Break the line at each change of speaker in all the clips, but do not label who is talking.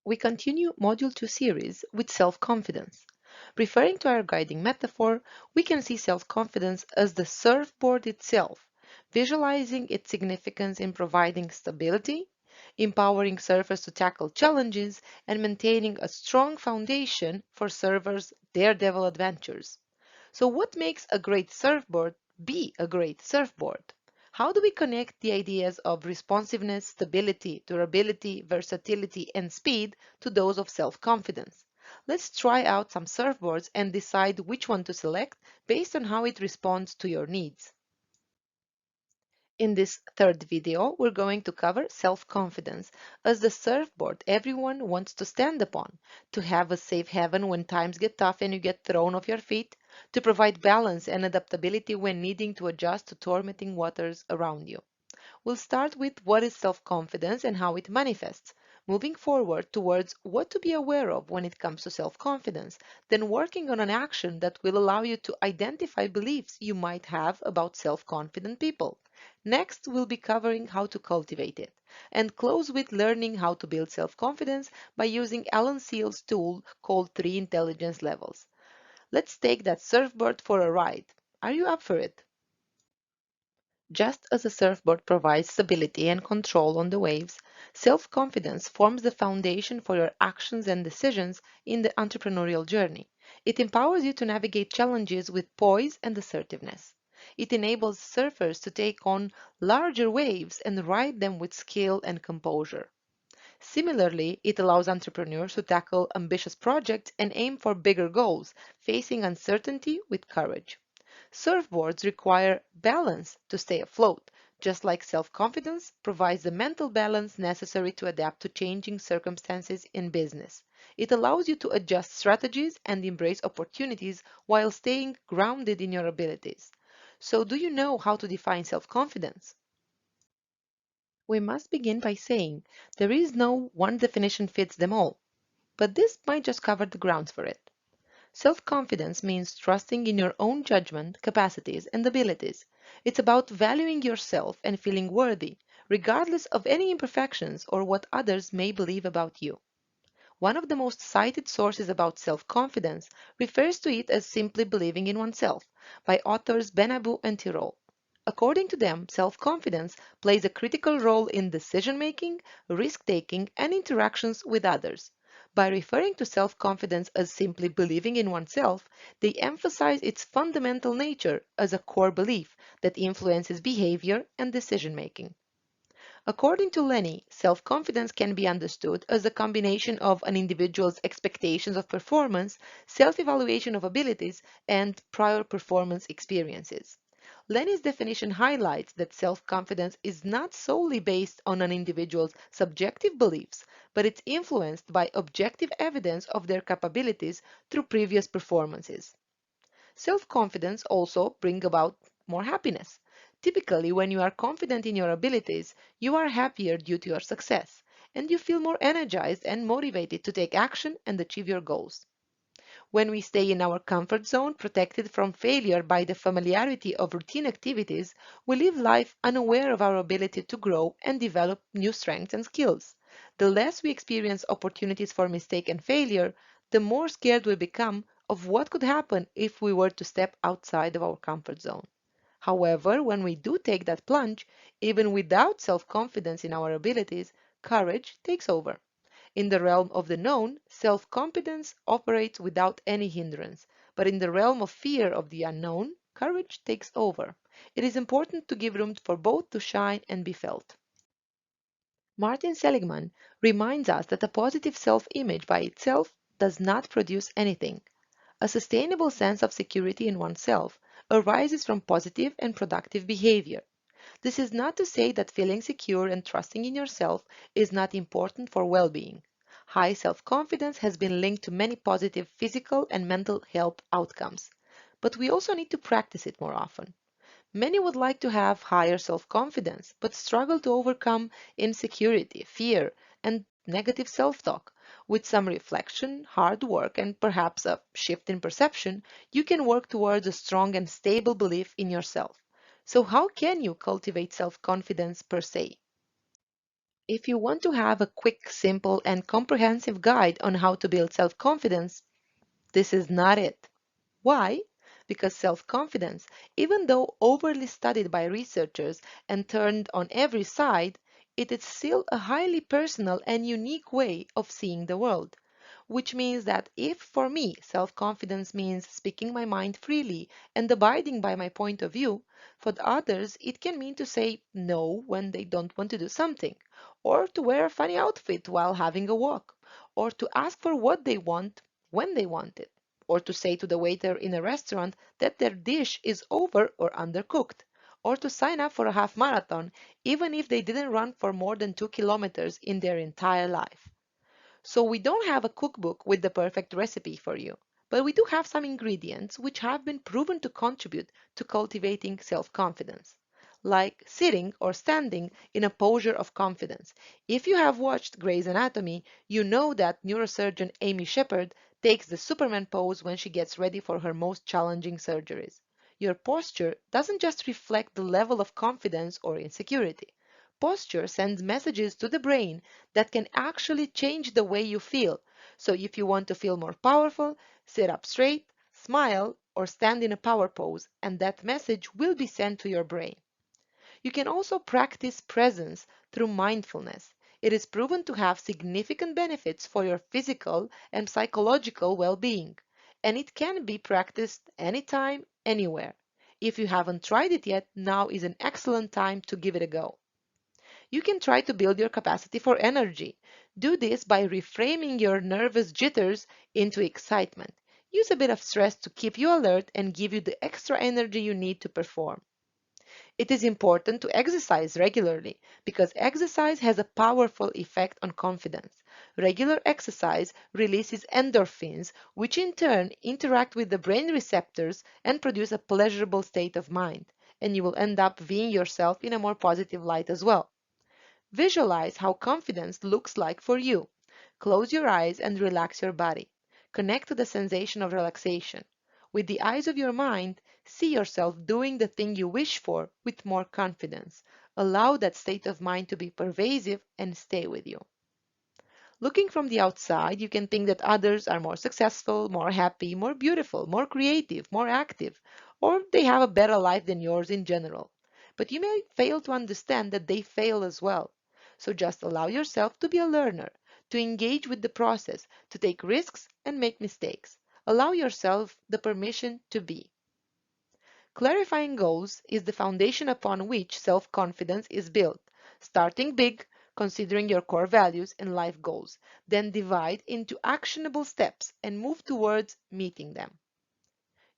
We continue Module 2 series with self-confidence. Referring to our guiding metaphor, we can see self-confidence as the surfboard itself, visualizing its significance in providing stability, empowering surfers to tackle challenges, and maintaining a strong foundation for surfers' daredevil adventures. So, what makes a great surfboard be a great surfboard? How do we connect the ideas of responsiveness, stability, durability, versatility, and speed to those of self-confidence? Let's try out some surfboards and decide which one to select based on how it responds to your needs. In this third video, we're going to cover self-confidence as the surfboard everyone wants to stand upon, to have a safe haven when times get tough and you get thrown off your feet, to provide balance and adaptability when needing to adjust to tormenting waters around you. We'll start with what is self-confidence and how it manifests, moving forward towards what to be aware of when it comes to self-confidence, then working on an action that will allow you to identify beliefs you might have about self-confident people. Next, we'll be covering how to cultivate it, and close with learning how to build self-confidence by using Alan Seal's tool called 3 intelligence levels. Let's take that surfboard for a ride. Are you up for it? Just as a surfboard provides stability and control on the waves, self-confidence forms the foundation for your actions and decisions in the entrepreneurial journey. It empowers you to navigate challenges with poise and assertiveness. It enables surfers to take on larger waves and ride them with skill and composure. Similarly, it allows entrepreneurs to tackle ambitious projects and aim for bigger goals, facing uncertainty with courage. Surfboards require balance to stay afloat, just like self-confidence provides the mental balance necessary to adapt to changing circumstances in business. It allows you to adjust strategies and embrace opportunities while staying grounded in your abilities. So, do you know how to define self-confidence? We must begin by saying there is no one definition fits them all, but this might just cover the grounds for it. Self-confidence means trusting in your own judgment, capacities, and abilities. It's about valuing yourself and feeling worthy, regardless of any imperfections or what others may believe about you. One of the most cited sources about self-confidence refers to it as simply believing in oneself, by authors Benabou and Tirole. According to them, self-confidence plays a critical role in decision-making, risk-taking, and interactions with others. By referring to self-confidence as simply believing in oneself, they emphasize its fundamental nature as a core belief that influences behavior and decision-making. According to Lenny, self-confidence can be understood as a combination of an individual's expectations of performance, self-evaluation of abilities, and prior performance experiences. Lenny's definition highlights that self-confidence is not solely based on an individual's subjective beliefs, but it's influenced by objective evidence of their capabilities through previous performances. Self-confidence also brings about more happiness. Typically, when you are confident in your abilities, you are happier due to your success, and you feel more energized and motivated to take action and achieve your goals. When we stay in our comfort zone, protected from failure by the familiarity of routine activities, we live life unaware of our ability to grow and develop new strengths and skills. The less we experience opportunities for mistake and failure, the more scared we become of what could happen if we were to step outside of our comfort zone. However, when we do take that plunge, even without self-confidence in our abilities, courage takes over. In the realm of the known, self-confidence operates without any hindrance, but in the realm of fear of the unknown, courage takes over. It is important to give room for both to shine and be felt. Martin Seligman reminds us that a positive self-image by itself does not produce anything. A sustainable sense of security in oneself arises from positive and productive behavior. This is not to say that feeling secure and trusting in yourself is not important for well-being. High self-confidence has been linked to many positive physical and mental health outcomes, but we also need to practice it more often. Many would like to have higher self-confidence, but struggle to overcome insecurity, fear, and negative self-talk. With some reflection, hard work, and perhaps a shift in perception, you can work towards a strong and stable belief in yourself. So how can you cultivate self-confidence per se? if you want to have a quick, simple, and comprehensive guide on how to build self-confidence, this is not it. Why? Because self-confidence, even though overly studied by researchers and turned on every side, it is still a highly personal and unique way of seeing the world. Which means that if for me self-confidence means speaking my mind freely and abiding by my point of view, for the others it can mean to say no when they don't want to do something, or to wear a funny outfit while having a walk, or to ask for what they want when they want it, or to say to the waiter in a restaurant that their dish is over or undercooked, or to sign up for a half marathon even if they didn't run for more than 2 kilometers in their entire life. So we don't have a cookbook with the perfect recipe for you, but we do have some ingredients which have been proven to contribute to cultivating self-confidence, like sitting or standing in a posture of confidence. If you have watched Grey's Anatomy, you know that neurosurgeon Amy Shepard takes the Superman pose when she gets ready for her most challenging surgeries. Your posture doesn't just reflect the level of confidence or insecurity. Posture sends messages to the brain that can actually change the way you feel. So if you want to feel more powerful, sit up straight, smile, or stand in a power pose, and that message will be sent to your brain. You can also practice presence through mindfulness. It is proven to have significant benefits for your physical and psychological well-being, and it can be practiced anytime, anywhere. If you haven't tried it yet, now is an excellent time to give it a go. You can try to build your capacity for energy. Do this by reframing your nervous jitters into excitement. Use a bit of stress to keep you alert and give you the extra energy you need to perform. It is important to exercise regularly because exercise has a powerful effect on confidence. Regular exercise releases endorphins, which in turn interact with the brain receptors and produce a pleasurable state of mind. And you will end up viewing yourself in a more positive light as well. Visualize how confidence looks like for you. Close your eyes and relax your body. Connect to the sensation of relaxation. With the eyes of your mind, see yourself doing the thing you wish for with more confidence. Allow that state of mind to be pervasive and stay with you. Looking from the outside, you can think that others are more successful, more happy, more beautiful, more creative, more active, or they have a better life than yours in general. But you may fail to understand that they fail as well. So just allow yourself to be a learner, to engage with the process, to take risks and make mistakes. Allow yourself the permission to be. Clarifying goals is the foundation upon which self-confidence is built. Starting big, considering your core values and life goals, then divide into actionable steps and move towards meeting them.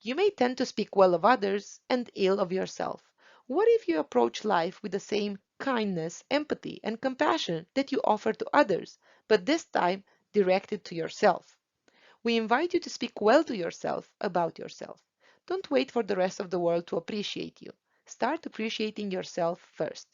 You may tend to speak well of others and ill of yourself. What if you approach life with the same kindness, empathy, and compassion that you offer to others, but this time directed to yourself? We invite you to speak well to yourself about yourself. Don't wait for the rest of the world to appreciate you. Start appreciating yourself first.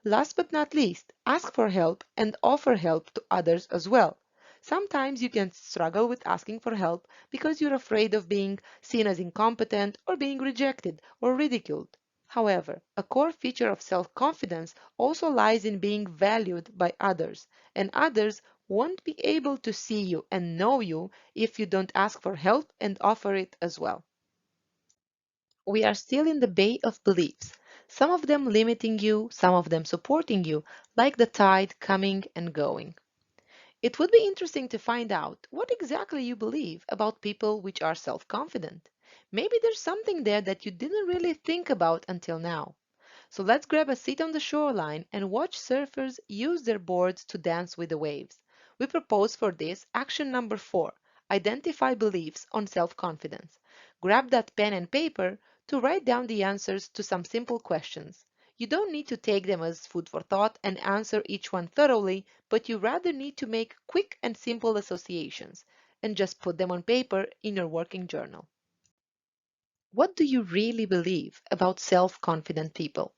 Last but not least, ask for help and offer help to others as well. Sometimes you can struggle with asking for help because you're afraid of being seen as incompetent or being rejected or ridiculed. However, a core feature of self-confidence also lies in being valued by others, and others won't be able to see you and know you if you don't ask for help and offer it as well. We are still in the bay of beliefs, some of them limiting you, some of them supporting you, like the tide coming and going. It would be interesting to find out what exactly you believe about people which are self-confident. Maybe there's something there that you didn't really think about until now. So let's grab a seat on the shoreline and watch surfers use their boards to dance with the waves. We propose for this action number 4, identify beliefs on self-confidence. Grab that pen and paper to write down the answers to some simple questions. You don't need to take them as food for thought and answer each one thoroughly, but you rather need to make quick and simple associations and just put them on paper in your working journal. What do you really believe about self-confident people?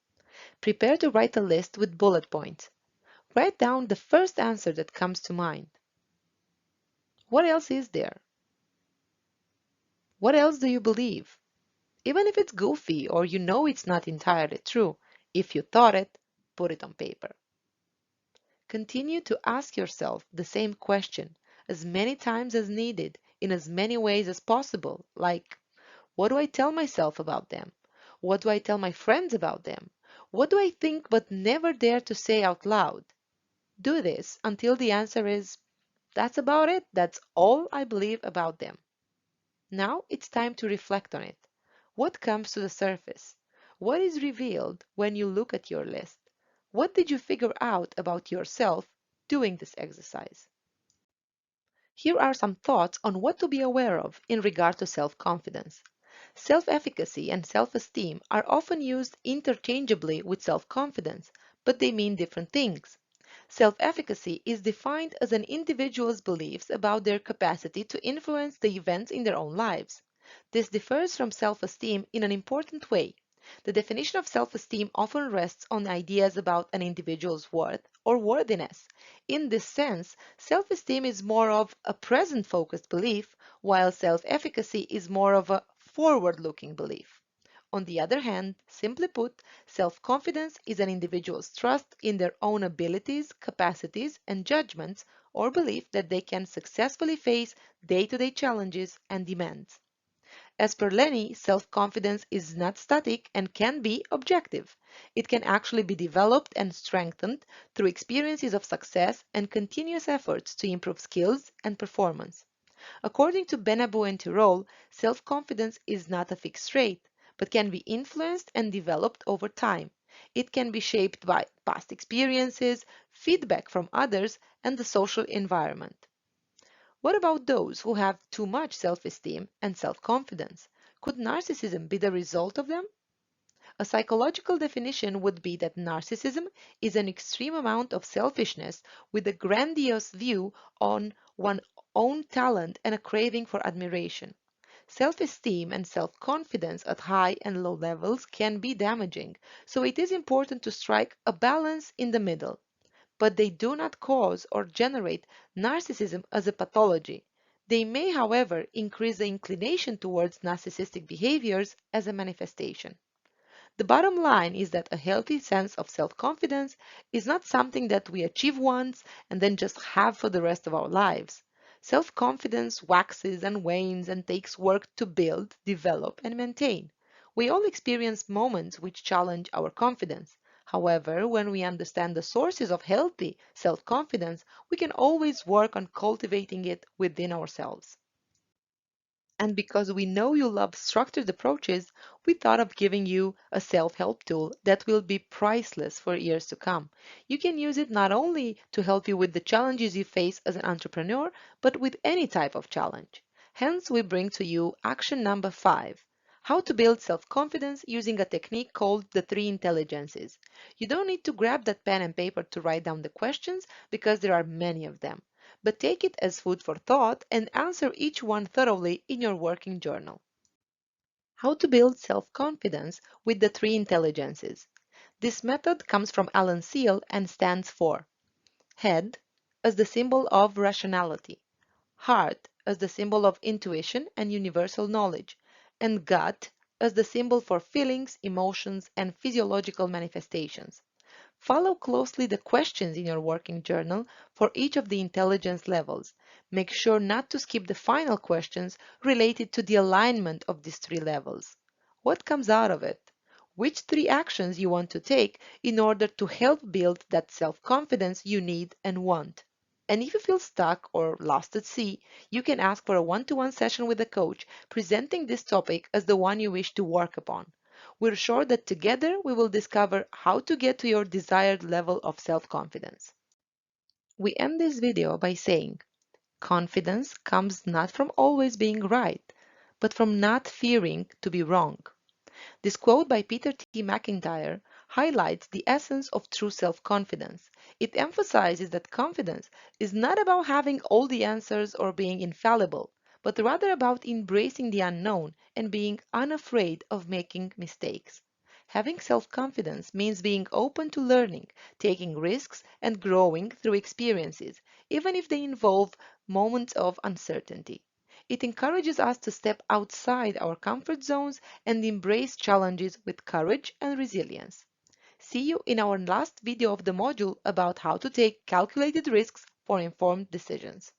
Prepare to write a list with bullet points. Write down the first answer that comes to mind. What else is there? What else do you believe? Even if it's goofy or you know it's not entirely true, if you thought it, put it on paper. Continue to ask yourself the same question as many times as needed in as many ways as possible, like, what do I tell myself about them? What do I tell my friends about them? What do I think but never dare to say out loud? Do this until the answer is, that's about it. That's all I believe about them. Now it's time to reflect on it. What comes to the surface? What is revealed when you look at your list? What did you figure out about yourself doing this exercise? Here are some thoughts on what to be aware of in regard to self-confidence. Self-efficacy and self-esteem are often used interchangeably with self-confidence, but they mean different things. Self-efficacy is defined as an individual's beliefs about their capacity to influence the events in their own lives. This differs from self-esteem in an important way. The definition of self-esteem often rests on ideas about an individual's worth or worthiness. In this sense, self-esteem is more of a present-focused belief, while self-efficacy is more of a forward-looking belief. On the other hand, simply put, self-confidence is an individual's trust in their own abilities, capacities, and judgments, or belief that they can successfully face day-to-day challenges and demands. As per Lenny, self-confidence is not static and can be objective. It can actually be developed and strengthened through experiences of success and continuous efforts to improve skills and performance. According to Benabou and Tirole, self-confidence is not a fixed rate, but can be influenced and developed over time. It can be shaped by past experiences, feedback from others, and the social environment. What about those who have too much self-esteem and self-confidence? Could narcissism be the result of them? A psychological definition would be that narcissism is an extreme amount of selfishness with a grandiose view on one's own talent and a craving for admiration. Self-esteem and self-confidence at high and low levels can be damaging, so it is important to strike a balance in the middle. But they do not cause or generate narcissism as a pathology. They may, however, increase the inclination towards narcissistic behaviors as a manifestation. The bottom line is that a healthy sense of self-confidence is not something that we achieve once and then just have for the rest of our lives. Self-confidence waxes and wanes and takes work to build, develop, and maintain. We all experience moments which challenge our confidence. However, when we understand the sources of healthy self-confidence, we can always work on cultivating it within ourselves. And because we know you love structured approaches, we thought of giving you a self-help tool that will be priceless for years to come. You can use it not only to help you with the challenges you face as an entrepreneur, but with any type of challenge. Hence, we bring to you action number 5. How to build self-confidence using a technique called the 3 intelligences. You don't need to grab that pen and paper to write down the questions because there are many of them, but take it as food for thought and answer each one thoroughly in your working journal. How to build self-confidence with the 3 intelligences. This method comes from Alan Seale and stands for head as the symbol of rationality, heart as the symbol of intuition and universal knowledge, and gut as the symbol for feelings, emotions, and physiological manifestations. Follow closely the questions in your working journal for each of the intelligence levels. Make sure not to skip the final questions related to the alignment of these 3 levels. What comes out of it? Which 3 actions you want to take in order to help build that self-confidence you need and want. And if you feel stuck or lost at sea, you can ask for a one-to-one session with a coach presenting this topic as the one you wish to work upon. We're sure that together we will discover how to get to your desired level of self-confidence. We end this video by saying, confidence comes not from always being right, but from not fearing to be wrong. This quote by Peter T. McIntyre highlights the essence of true self-confidence. It emphasizes that confidence is not about having all the answers or being infallible, but rather about embracing the unknown and being unafraid of making mistakes. Having self-confidence means being open to learning, taking risks, and growing through experiences, even if they involve moments of uncertainty. It encourages us to step outside our comfort zones and embrace challenges with courage and resilience. See you in our last video of the module about how to take calculated risks for informed decisions.